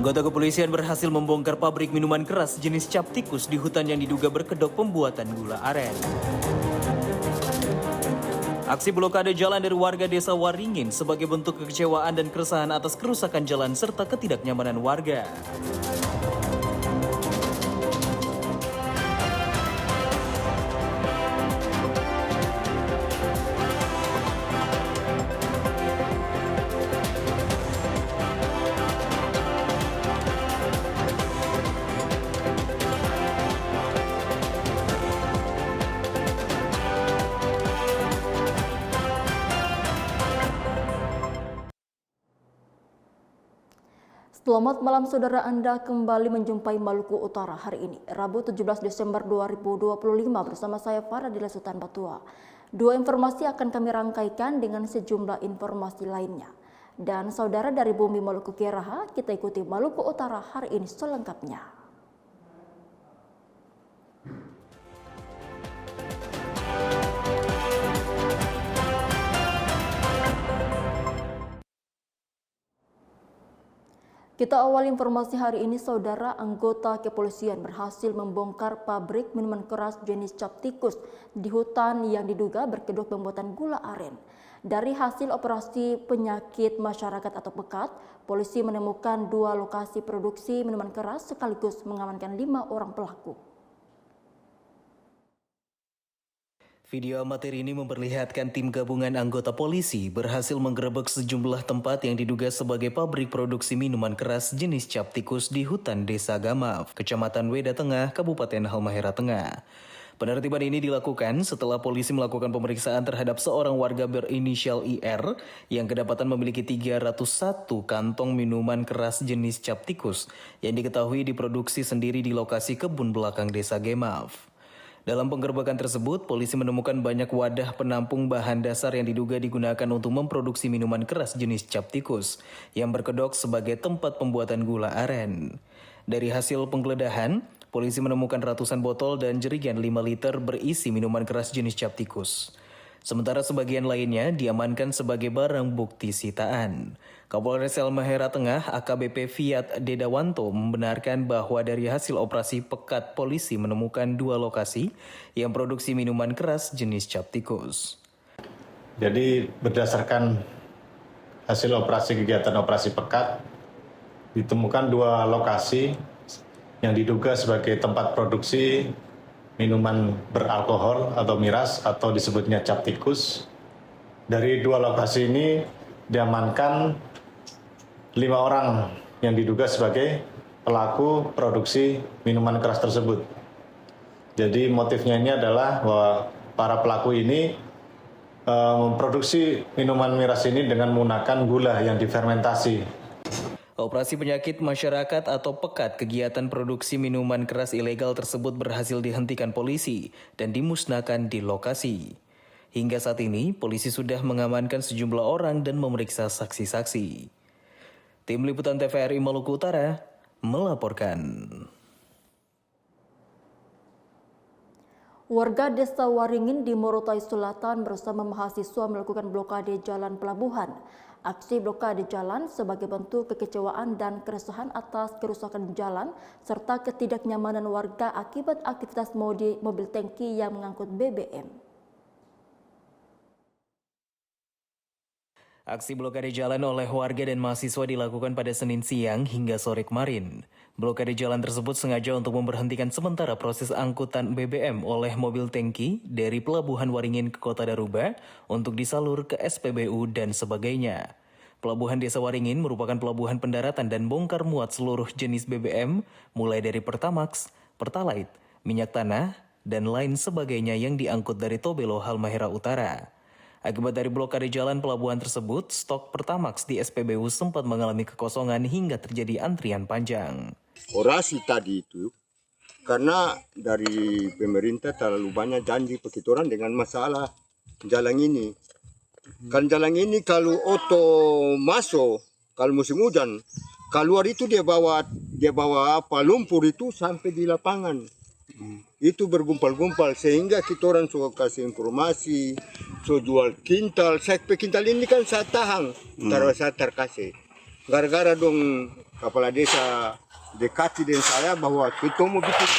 Anggota kepolisian berhasil membongkar pabrik minuman keras jenis cap tikus di hutan yang diduga berkedok pembuatan gula aren. Aksi blokade jalan dari warga desa Waringin sebagai bentuk kekecewaan dan keresahan atas kerusakan jalan serta ketidaknyamanan warga. Selamat malam saudara, Anda kembali menjumpai Maluku Utara hari ini, Rabu 17 Desember 2025 bersama saya Faradila Sultan Batua. Dua informasi akan kami rangkaikan dengan sejumlah informasi lainnya. Dan saudara dari bumi Maluku Keraha, kita ikuti Maluku Utara hari ini selengkapnya. Kita awal informasi hari ini, saudara. Anggota kepolisian berhasil membongkar pabrik minuman keras jenis cap tikus di hutan yang diduga berkedok pembuatan gula aren. Dari hasil operasi penyakit masyarakat atau pekat, polisi menemukan 2 lokasi produksi minuman keras sekaligus mengamankan 5 orang pelaku. Video amatir ini memperlihatkan tim gabungan anggota polisi berhasil menggerebek sejumlah tempat yang diduga sebagai pabrik produksi minuman keras jenis cap tikus di hutan Desa Gamaf, Kecamatan Weda Tengah, Kabupaten Halmahera Tengah. Penertiban ini dilakukan setelah polisi melakukan pemeriksaan terhadap seorang warga berinisial IR yang kedapatan memiliki 301 kantong minuman keras jenis cap tikus yang diketahui diproduksi sendiri di lokasi kebun belakang Desa Gamaf. Dalam penggerbekan tersebut, polisi menemukan banyak wadah penampung bahan dasar yang diduga digunakan untuk memproduksi minuman keras jenis cap tikus yang berkedok sebagai tempat pembuatan gula aren. Dari hasil penggeledahan, polisi menemukan ratusan botol dan jerigen 5 liter berisi minuman keras jenis cap tikus. Sementara sebagian lainnya diamankan sebagai barang bukti sitaan. Kapolres Halmahera Tengah AKBP Fiat Dedawanto membenarkan bahwa dari hasil operasi pekat polisi menemukan 2 lokasi yang produksi minuman keras jenis cap tikus. Jadi berdasarkan hasil kegiatan operasi pekat ditemukan 2 lokasi yang diduga sebagai tempat produksi minuman beralkohol atau miras atau disebutnya cap tikus. Dari 2 lokasi ini diamankan 5 orang yang diduga sebagai pelaku produksi minuman keras tersebut. Jadi motifnya ini adalah bahwa para pelaku ini memproduksi minuman miras ini dengan menggunakan gula yang difermentasi. Operasi penyakit masyarakat atau pekat kegiatan produksi minuman keras ilegal tersebut berhasil dihentikan polisi dan dimusnahkan di lokasi. Hingga saat ini, polisi sudah mengamankan sejumlah orang dan memeriksa saksi-saksi. Tim Liputan TVRI Maluku Utara melaporkan. Warga Desa Waringin di Morotai Selatan bersama mahasiswa melakukan blokade jalan pelabuhan. Aksi blokade jalan sebagai bentuk kekecewaan dan keresahan atas kerusakan jalan serta ketidaknyamanan warga akibat aktivitas mobil tangki yang mengangkut BBM. Aksi blokade jalan oleh warga dan mahasiswa dilakukan pada Senin siang hingga sore kemarin. Blokade jalan tersebut sengaja untuk memberhentikan sementara proses angkutan BBM oleh mobil tangki dari Pelabuhan Waringin ke Kota Daruba untuk disalur ke SPBU dan sebagainya. Pelabuhan Desa Waringin merupakan pelabuhan pendaratan dan bongkar muat seluruh jenis BBM, mulai dari Pertamax, Pertalite, minyak tanah, dan lain sebagainya yang diangkut dari Tobelo, Halmahera Utara. Akibat dari blokade jalan pelabuhan tersebut, stok Pertamax di SPBU sempat mengalami kekosongan hingga terjadi antrian panjang. Orasi tadi itu, karena dari pemerintah terlalu banyak janji pekitoran dengan masalah jalan ini. Kan jalan ini kalau oto masuk, kalau musim hujan, keluar itu dia bawa lumpur itu sampai di lapangan. Itu bergumpal-gumpal sehingga kita orang suka kasih informasi, so jual kintal, saya kintal ini kan saya tahan, taruh saya terkasih. Gara-gara dong kepala desa dekati dengan saya bahwa kita mau bikin.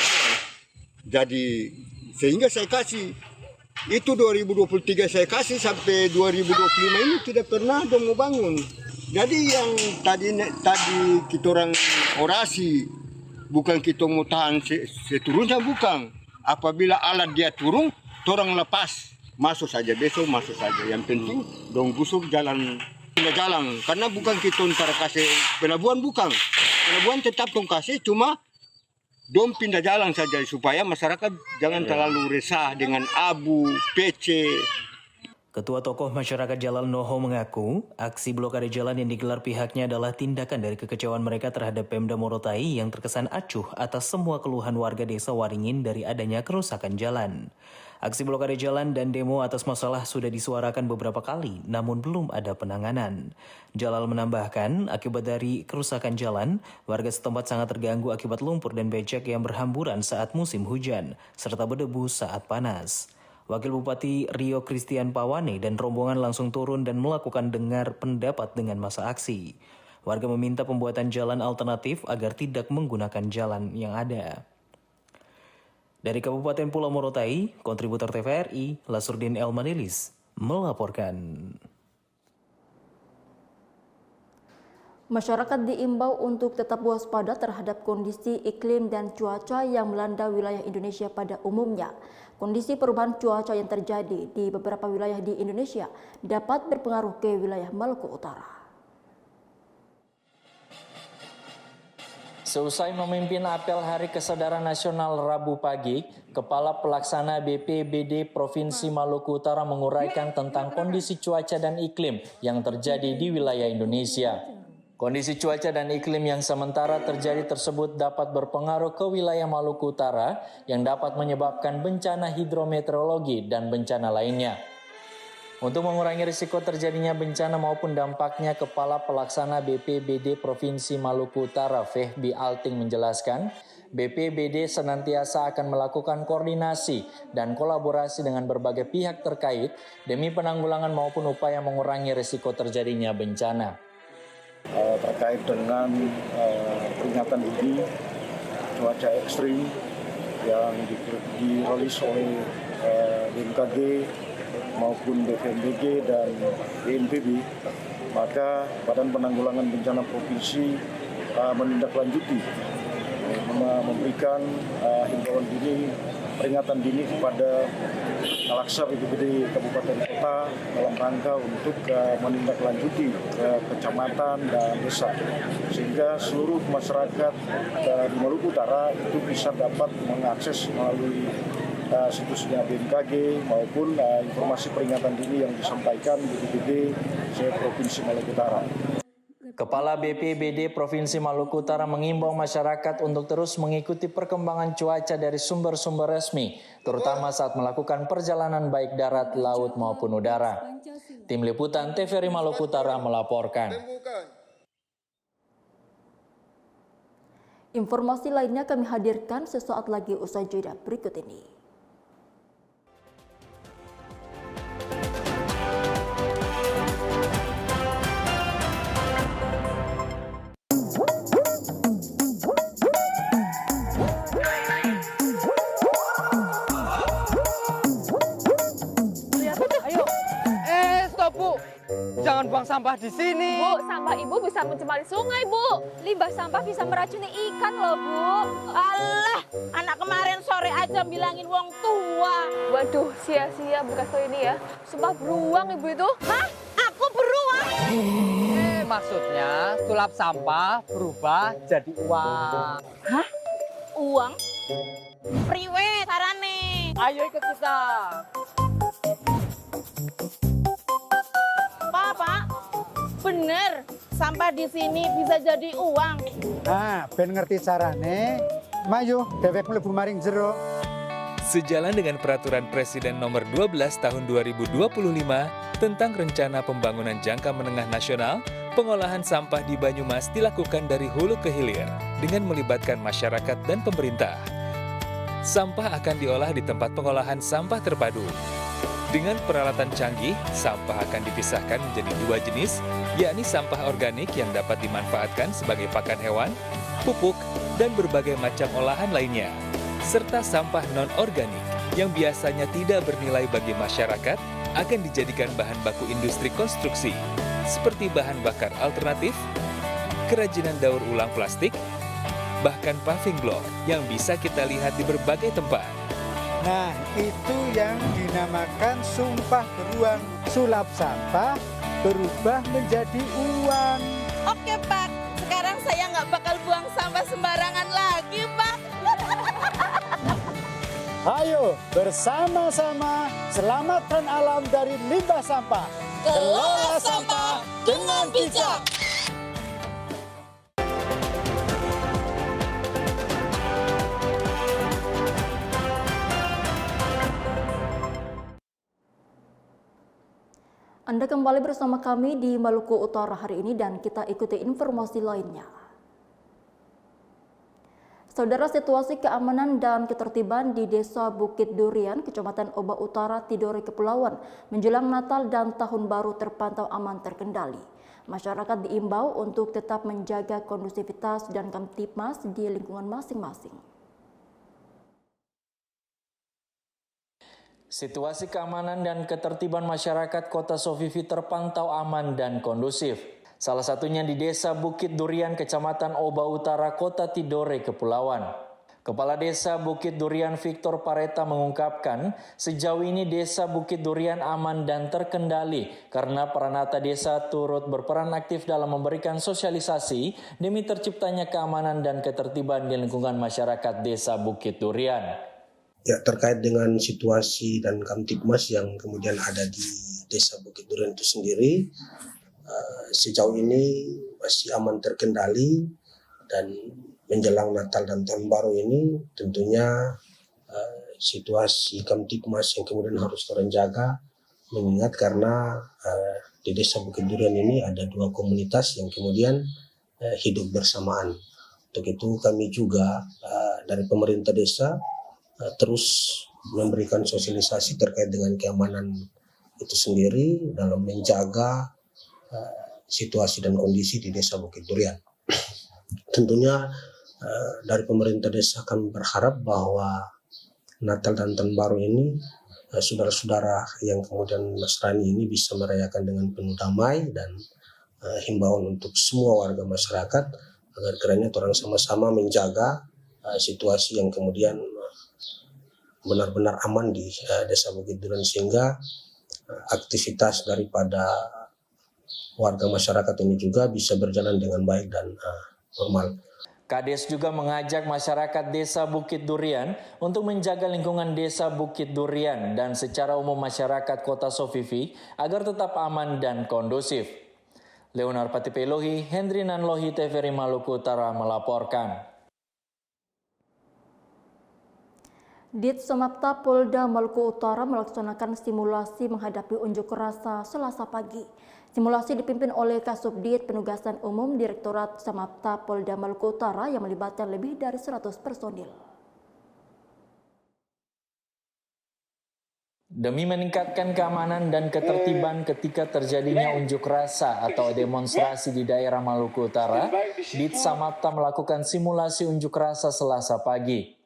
Jadi sehingga saya kasih itu 2023 saya kasih sampai 2025 ini tidak pernah dong mau bangun. Jadi yang tadi kita orang orasi bukan kita mau tahan seturunnya, bukan. Apabila alat dia turun, orang lepas masuk saja, besok masuk saja. Yang penting dong gusur jalan, pindah jalan. Karena bukan kita ntar kasih pelabuhan, bukan. Pelabuhan tetap dong kasih, cuma dong pindah jalan saja supaya masyarakat jangan terlalu resah dengan abu, PC. Ketua Tokoh Masyarakat Jalal Noho mengaku, aksi blokade jalan yang digelar pihaknya adalah tindakan dari kekecewaan mereka terhadap Pemda Morotai yang terkesan acuh atas semua keluhan warga desa Waringin dari adanya kerusakan jalan. Aksi blokade jalan dan demo atas masalah sudah disuarakan beberapa kali, namun belum ada penanganan. Jalal menambahkan, akibat dari kerusakan jalan, warga setempat sangat terganggu akibat lumpur dan becek yang berhamburan saat musim hujan, serta berdebu saat panas. Wakil Bupati Rio Christian Pawane dan rombongan langsung turun dan melakukan dengar pendapat dengan masa aksi. Warga meminta pembuatan jalan alternatif agar tidak menggunakan jalan yang ada. Dari Kabupaten Pulau Morotai, kontributor TVRI, Lasurdin Elmanilis, melaporkan. Masyarakat diimbau untuk tetap waspada terhadap kondisi iklim dan cuaca yang melanda wilayah Indonesia pada umumnya. Kondisi perubahan cuaca yang terjadi di beberapa wilayah di Indonesia dapat berpengaruh ke wilayah Maluku Utara. Seusai memimpin apel Hari Kesadaran Nasional Rabu pagi, Kepala Pelaksana BPBD Provinsi Maluku Utara menguraikan tentang kondisi cuaca dan iklim yang terjadi di wilayah Indonesia. Kondisi cuaca dan iklim yang sementara terjadi tersebut dapat berpengaruh ke wilayah Maluku Utara yang dapat menyebabkan bencana hidrometeorologi dan bencana lainnya. Untuk mengurangi risiko terjadinya bencana maupun dampaknya, Kepala Pelaksana BPBD Provinsi Maluku Utara Fehbi Alting menjelaskan, BPBD senantiasa akan melakukan koordinasi dan kolaborasi dengan berbagai pihak terkait demi penanggulangan maupun upaya mengurangi risiko terjadinya bencana. Terkait dengan peringatan dini cuaca ekstrim yang dirilis oleh BMKG maupun BVMBG dan BNPB, maka Badan Penanggulangan Bencana Provinsi menindaklanjuti, memberikan himbauan dini, peringatan dini kepada Kalaksa BPBD Kabupaten Kota dalam rangka untuk menindaklanjuti kecamatan dan desa, sehingga seluruh masyarakat di Maluku Utara itu bisa dapat mengakses melalui situsnya BMKG maupun informasi peringatan dini yang disampaikan BPBD Provinsi Maluku Utara. Kepala BPBD Provinsi Maluku Utara mengimbau masyarakat untuk terus mengikuti perkembangan cuaca dari sumber-sumber resmi, terutama saat melakukan perjalanan baik darat, laut maupun udara. Tim Liputan TVRI Maluku Utara melaporkan. Informasi lainnya kami hadirkan sesaat lagi usai jeda berikut ini. Jangan buang sampah di sini. Bu, sampah ibu bisa mencemari sungai, Bu. Limbah sampah bisa meracuni ikan loh, Bu. Alah, anak kemarin sore aja bilangin wong tua. Waduh, sia-sia bekas ini ya. Sumpah beruang ibu itu. Hah? Aku beruang? Maksudnya sulap sampah berubah jadi uang. Hah? Uang? Priwe sarane. Ayo ikut kita. Pak, bener. Sampah di sini bisa jadi uang. Nah, ben ngerti carane. Mayu, dewek mlebu maring jero. Sejalan dengan Peraturan Presiden Nomor 12 Tahun 2025 tentang Rencana Pembangunan Jangka Menengah Nasional, pengolahan sampah di Banyumas dilakukan dari hulu ke hilir dengan melibatkan masyarakat dan pemerintah. Sampah akan diolah di tempat pengolahan sampah terpadu. Dengan peralatan canggih, sampah akan dipisahkan menjadi dua jenis, yakni sampah organik yang dapat dimanfaatkan sebagai pakan hewan, pupuk, dan berbagai macam olahan lainnya, serta sampah non-organik yang biasanya tidak bernilai bagi masyarakat akan dijadikan bahan baku industri konstruksi, seperti bahan bakar alternatif, kerajinan daur ulang plastik, bahkan paving block yang bisa kita lihat di berbagai tempat. Nah, itu yang dinamakan sumpah beruang. Sulap sampah berubah menjadi uang. Oke Pak, sekarang saya nggak bakal buang sampah sembarangan lagi Pak. Ayo bersama-sama selamatkan alam dari limbah sampah. Kelola sampah dengan bijak. Anda kembali bersama kami di Maluku Utara hari ini dan kita ikuti informasi lainnya. Saudara, situasi keamanan dan ketertiban di Desa Bukit Durian, Kecamatan Oba Utara, Tidore, Kepulauan menjelang Natal dan Tahun Baru terpantau aman terkendali. Masyarakat diimbau untuk tetap menjaga kondusivitas dan kamtipmas di lingkungan masing-masing. Situasi keamanan dan ketertiban masyarakat Kota Sofifi terpantau aman dan kondusif. Salah satunya di Desa Bukit Durian, Kecamatan Oba Utara, Kota Tidore, Kepulauan. Kepala Desa Bukit Durian Victor Pareta mengungkapkan, sejauh ini Desa Bukit Durian aman dan terkendali karena peranata desa turut berperan aktif dalam memberikan sosialisasi demi terciptanya keamanan dan ketertiban di lingkungan masyarakat Desa Bukit Durian. Ya, terkait dengan situasi dan kamtipmas yang kemudian ada di Desa Bukit Durian itu sendiri, sejauh ini masih aman terkendali, dan menjelang Natal dan Tahun Baru ini tentunya situasi kamtipmas yang kemudian harus terjaga, mengingat karena di Desa Bukit Durian ini ada dua komunitas yang kemudian hidup bersamaan. Untuk itu kami juga dari pemerintah desa terus memberikan sosialisasi terkait dengan keamanan itu sendiri dalam menjaga situasi dan kondisi di Desa Bukit Durian. Tentunya dari pemerintah desa kami berharap bahwa Natal dan Tahun Baru ini saudara-saudara yang kemudian Nasrani ini bisa merayakan dengan penuh damai, dan himbauan untuk semua warga masyarakat agar kiranya orang sama-sama menjaga situasi yang kemudian benar-benar aman di Desa Bukit Durian, sehingga aktivitas daripada warga masyarakat ini juga bisa berjalan dengan baik dan normal. Kades juga mengajak masyarakat Desa Bukit Durian untuk menjaga lingkungan Desa Bukit Durian dan secara umum masyarakat Kota Sofifi agar tetap aman dan kondusif. Leonar Patipelohi, Hendri Nanlohi, TVRI Maluku Utara melaporkan. Dit Samapta Polda Maluku Utara melaksanakan simulasi menghadapi unjuk rasa Selasa pagi. Simulasi dipimpin oleh Kasubdit Penugasan Umum Direktorat Samapta Polda Maluku Utara yang melibatkan lebih dari 100 personil. Demi meningkatkan keamanan dan ketertiban ketika terjadinya unjuk rasa atau demonstrasi di daerah Maluku Utara, Dit Samapta melakukan simulasi unjuk rasa Selasa pagi.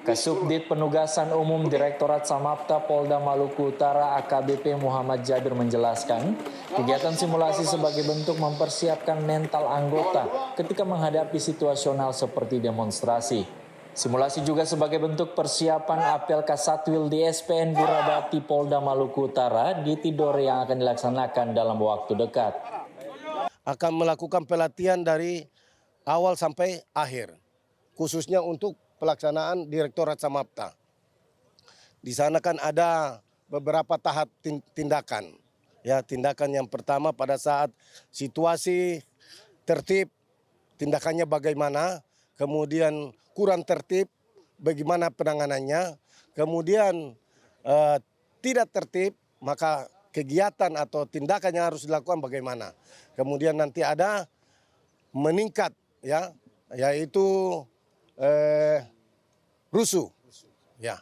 Kasubdit Penugasan Umum Direktorat Samapta Polda Maluku Utara AKBP Muhammad Jabir menjelaskan, kegiatan simulasi sebagai bentuk mempersiapkan mental anggota ketika menghadapi situasional seperti demonstrasi. Simulasi juga sebagai bentuk persiapan apel Kasatwil di SPN Gurabati Polda Maluku Utara di Tidore yang akan dilaksanakan dalam waktu dekat. Akan melakukan pelatihan dari awal sampai akhir, khususnya untuk pelaksanaan Direktorat Samapta. Di sana kan ada beberapa tahap tindakan. Ya, tindakan yang pertama pada saat situasi tertib, tindakannya bagaimana, kemudian kurang tertib, bagaimana penanganannya, kemudian tidak tertib, maka kegiatan atau tindakan yang harus dilakukan bagaimana. Kemudian nanti ada meningkat, ya, yaitu rusuh, ya,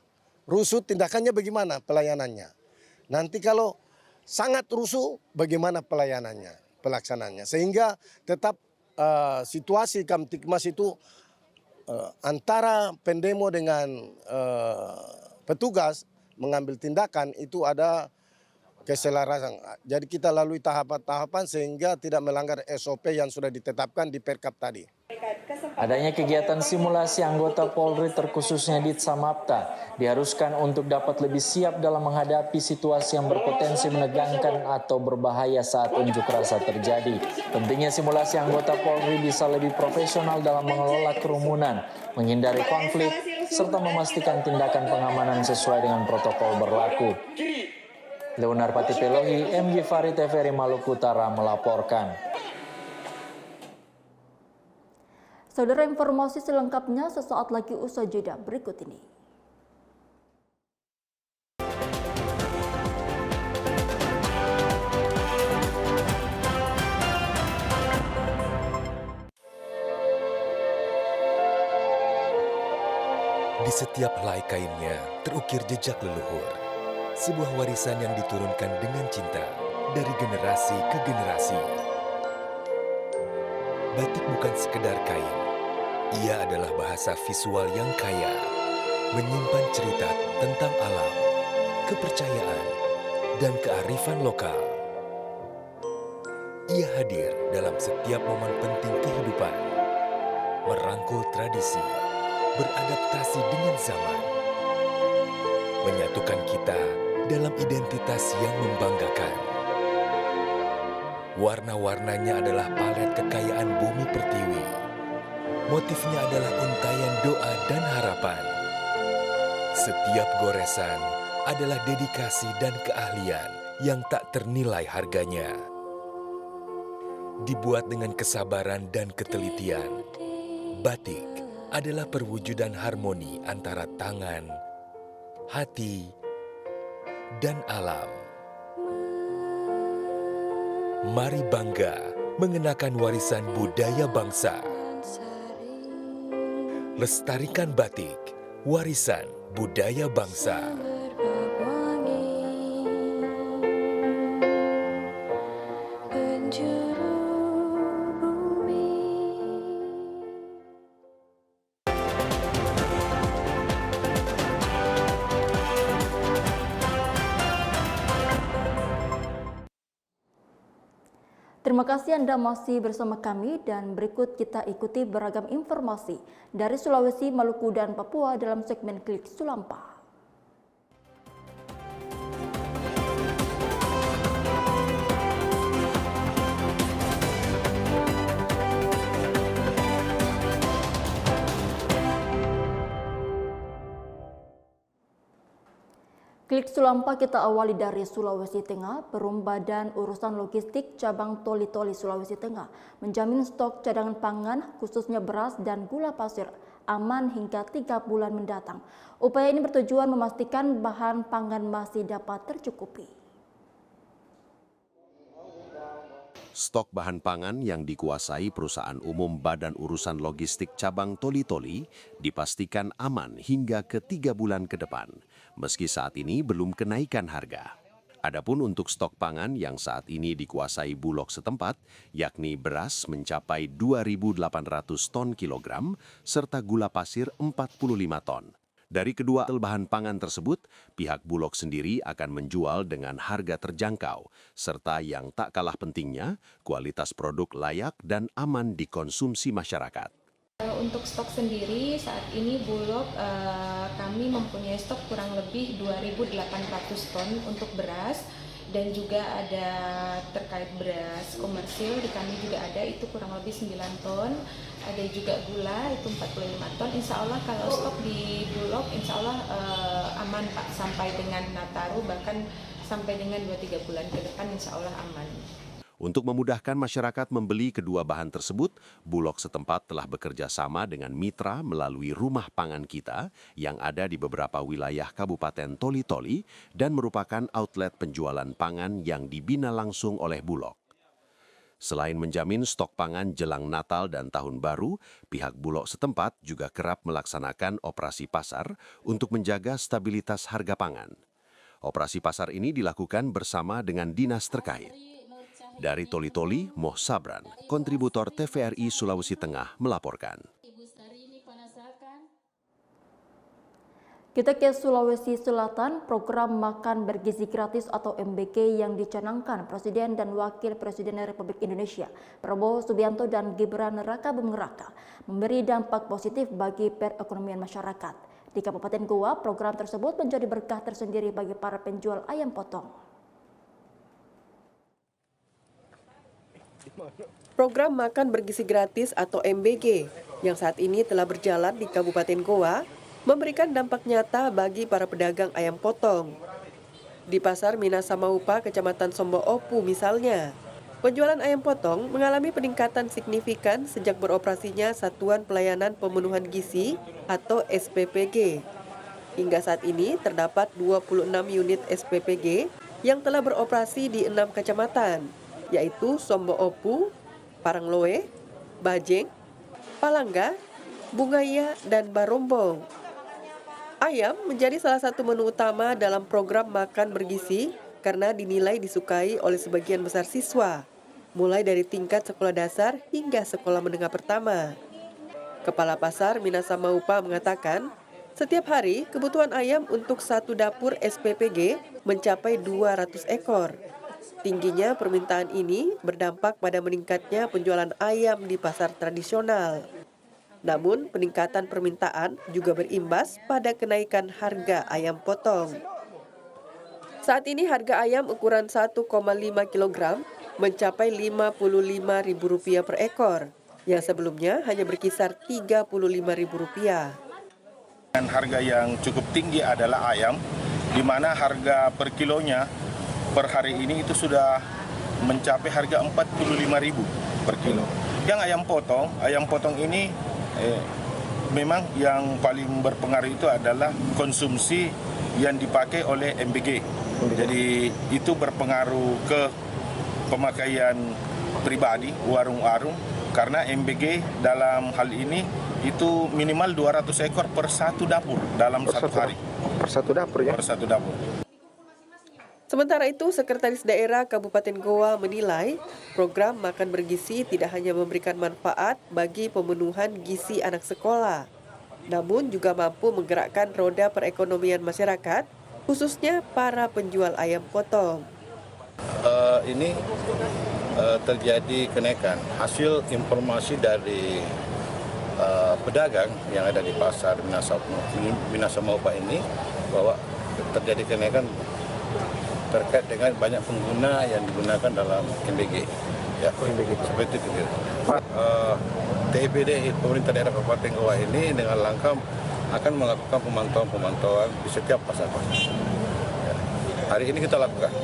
rusuh tindakannya bagaimana pelayanannya. Nanti kalau sangat rusuh, bagaimana pelaksananya. Sehingga tetap situasi Kamtibmas itu antara pendemo dengan petugas mengambil tindakan itu ada keselarasan. Jadi kita lalui tahapan-tahapan sehingga tidak melanggar SOP yang sudah ditetapkan di Perkap tadi. Adanya kegiatan simulasi anggota Polri terkhususnya Ditsamapta diharuskan untuk dapat lebih siap dalam menghadapi situasi yang berpotensi menegangkan atau berbahaya saat unjuk rasa terjadi. Pentingnya simulasi anggota Polri bisa lebih profesional dalam mengelola kerumunan, menghindari konflik, serta memastikan tindakan pengamanan sesuai dengan protokol berlaku. Leonar Patipelohi, MG Fari TVRI Maluku Utara melaporkan. Saudara, informasi selengkapnya sesaat lagi usai jeda berikut ini. Di setiap helai kainnya terukir jejak leluhur. Sebuah warisan yang diturunkan dengan cinta dari generasi ke generasi. Batik bukan sekedar kain. Ia adalah bahasa visual yang kaya, menyimpan cerita tentang alam, kepercayaan, dan kearifan lokal. Ia hadir dalam setiap momen penting kehidupan, merangkul tradisi, beradaptasi dengan zaman, menyatukan kita dalam identitas yang membanggakan. Warna-warnanya adalah palet kekayaan bumi pertiwi. Motifnya adalah untaian doa dan harapan. Setiap goresan adalah dedikasi dan keahlian yang tak ternilai harganya. Dibuat dengan kesabaran dan ketelitian, batik adalah perwujudan harmoni antara tangan, hati, dan alam. Mari bangga mengenakan warisan budaya bangsa. Lestarikan batik, warisan budaya bangsa. Terima kasih Anda masih bersama kami dan berikut kita ikuti beragam informasi dari Sulawesi, Maluku, dan Papua dalam segmen Klik Sulampa. Klik Sulampa kita awali dari Sulawesi Tengah. Perum Badan Urusan Logistik Cabang Toli-Toli Sulawesi Tengah menjamin stok cadangan pangan khususnya beras dan gula pasir aman hingga 3 bulan mendatang. Upaya ini bertujuan memastikan bahan pangan masih dapat tercukupi. Stok bahan pangan yang dikuasai Perusahaan Umum Badan Urusan Logistik Cabang Toli-Toli dipastikan aman hingga ke 3 bulan ke depan, meski saat ini belum kenaikan harga. Adapun untuk stok pangan yang saat ini dikuasai Bulog setempat, yakni beras mencapai 2.800 ton kilogram, serta gula pasir 45 ton. Dari kedua bahan pangan tersebut, pihak Bulog sendiri akan menjual dengan harga terjangkau, serta yang tak kalah pentingnya, kualitas produk layak dan aman dikonsumsi masyarakat. Untuk stok sendiri, saat ini Bulog kami mempunyai stok kurang lebih 2.800 ton untuk beras, dan juga ada terkait beras komersil di kami juga ada, itu kurang lebih 9 ton. Ada juga gula itu 45 ton. Insya Allah kalau stok di Bulog insya Allah aman Pak, sampai dengan Nataru, bahkan sampai dengan 2-3 bulan ke depan insya Allah aman. Untuk memudahkan masyarakat membeli kedua bahan tersebut, Bulog setempat telah bekerja sama dengan mitra melalui Rumah Pangan Kita yang ada di beberapa wilayah Kabupaten Toli-Toli dan merupakan outlet penjualan pangan yang dibina langsung oleh Bulog. Selain menjamin stok pangan jelang Natal dan Tahun Baru, pihak Bulog setempat juga kerap melaksanakan operasi pasar untuk menjaga stabilitas harga pangan. Operasi pasar ini dilakukan bersama dengan dinas terkait. Dari Toli-Toli, Moh Sabran, kontributor TVRI Sulawesi Tengah melaporkan. Kita ke Sulawesi Selatan, program makan bergizi gratis atau MBG yang dicanangkan Presiden dan Wakil Presiden Republik Indonesia Prabowo Subianto dan Gibran Rakabuming Raka memberi dampak positif bagi perekonomian masyarakat. Di Kabupaten Goa, program tersebut menjadi berkah tersendiri bagi para penjual ayam potong. Program makan bergizi gratis atau MBG yang saat ini telah berjalan di Kabupaten Goa memberikan dampak nyata bagi para pedagang ayam potong. Di Pasar Minasamaupa, Kecamatan Sombo Opu misalnya, penjualan ayam potong mengalami peningkatan signifikan sejak beroperasinya Satuan Pelayanan Pemenuhan Gizi atau SPPG. Hingga saat ini terdapat 26 unit SPPG yang telah beroperasi di 6 kecamatan, yaitu Sombo Opu, Parangloe, Bajeng, Palangga, Bungaya, dan Barombong. Ayam menjadi salah satu menu utama dalam program makan bergizi karena dinilai disukai oleh sebagian besar siswa, mulai dari tingkat sekolah dasar hingga sekolah menengah pertama. Kepala Pasar Minasamaupa mengatakan, setiap hari kebutuhan ayam untuk satu dapur SPPG mencapai 200 ekor. Tingginya permintaan ini berdampak pada meningkatnya penjualan ayam di pasar tradisional. Namun, peningkatan permintaan juga berimbas pada kenaikan harga ayam potong. Saat ini harga ayam ukuran 1,5 kg mencapai Rp55.000 per ekor, yang sebelumnya hanya berkisar Rp35.000. Dan harga yang cukup tinggi adalah ayam, di mana harga per kilonya per hari ini itu sudah mencapai harga Rp45.000 per kilo. Yang ayam potong ini memang yang paling berpengaruh itu adalah konsumsi yang dipakai oleh MBG. Jadi itu berpengaruh ke pemakaian pribadi, warung-warung, karena MBG dalam hal ini itu minimal 200 ekor per satu dapur dalam satu hari. Per satu dapur ya? Per satu dapur. Sementara itu, Sekretaris Daerah Kabupaten Goa menilai program makan bergizi tidak hanya memberikan manfaat bagi pemenuhan gizi anak sekolah, namun juga mampu menggerakkan roda perekonomian masyarakat, khususnya para penjual ayam potong. Ini terjadi kenaikan hasil informasi dari pedagang yang ada di pasar Minasamaupa ini bahwa terjadi kenaikan terkait dengan banyak pengguna yang digunakan dalam MBG. Ya, seperti itu. TIPD, pemerintah daerah Kabupaten Goa ini dengan langkah akan melakukan pemantauan di setiap pasar-pasar. Ya, hari ini kita lakukan.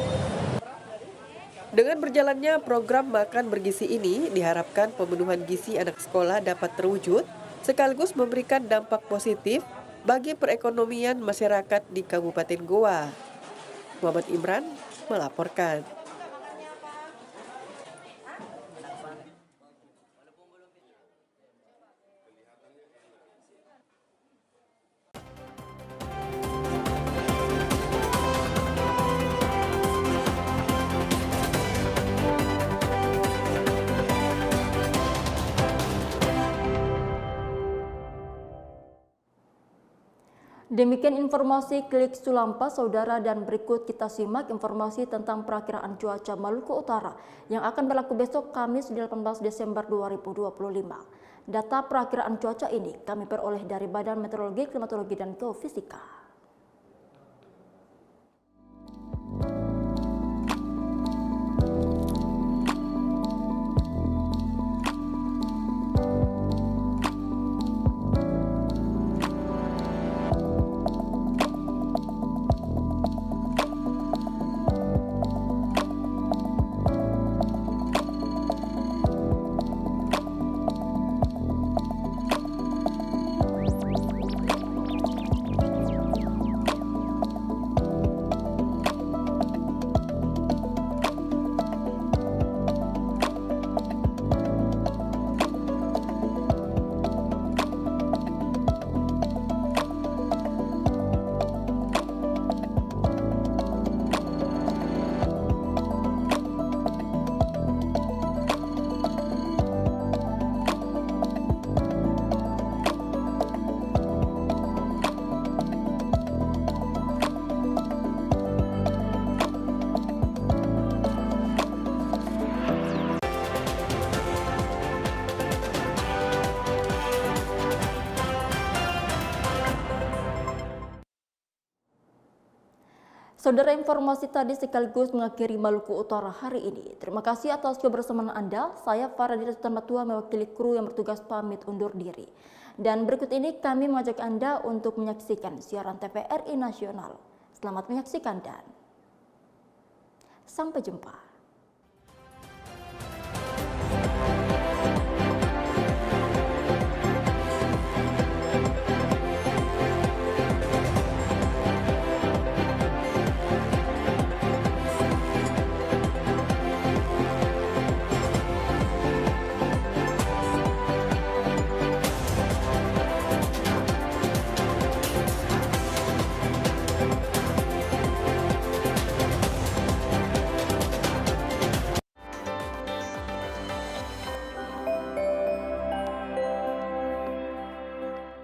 Dengan berjalannya program makan bergizi ini, diharapkan pemenuhan gizi anak sekolah dapat terwujud, sekaligus memberikan dampak positif bagi perekonomian masyarakat di Kabupaten Goa. Muhammad Imran melaporkan. Demikian informasi Klik Sulampa, saudara, dan berikut kita simak informasi tentang perakiraan cuaca Maluku Utara yang akan berlaku besok Kamis 18 Desember 2025. Data perakiraan cuaca ini kami peroleh dari Badan Meteorologi, Klimatologi, dan Geofisika. Saudara, informasi tadi sekaligus mengakhiri Maluku Utara hari ini. Terima kasih atas kebersamaan Anda. Saya Farah Tamatua mewakili kru yang bertugas pamit undur diri. Dan berikut ini kami mengajak Anda untuk menyaksikan siaran TVRI Nasional. Selamat menyaksikan dan sampai jumpa.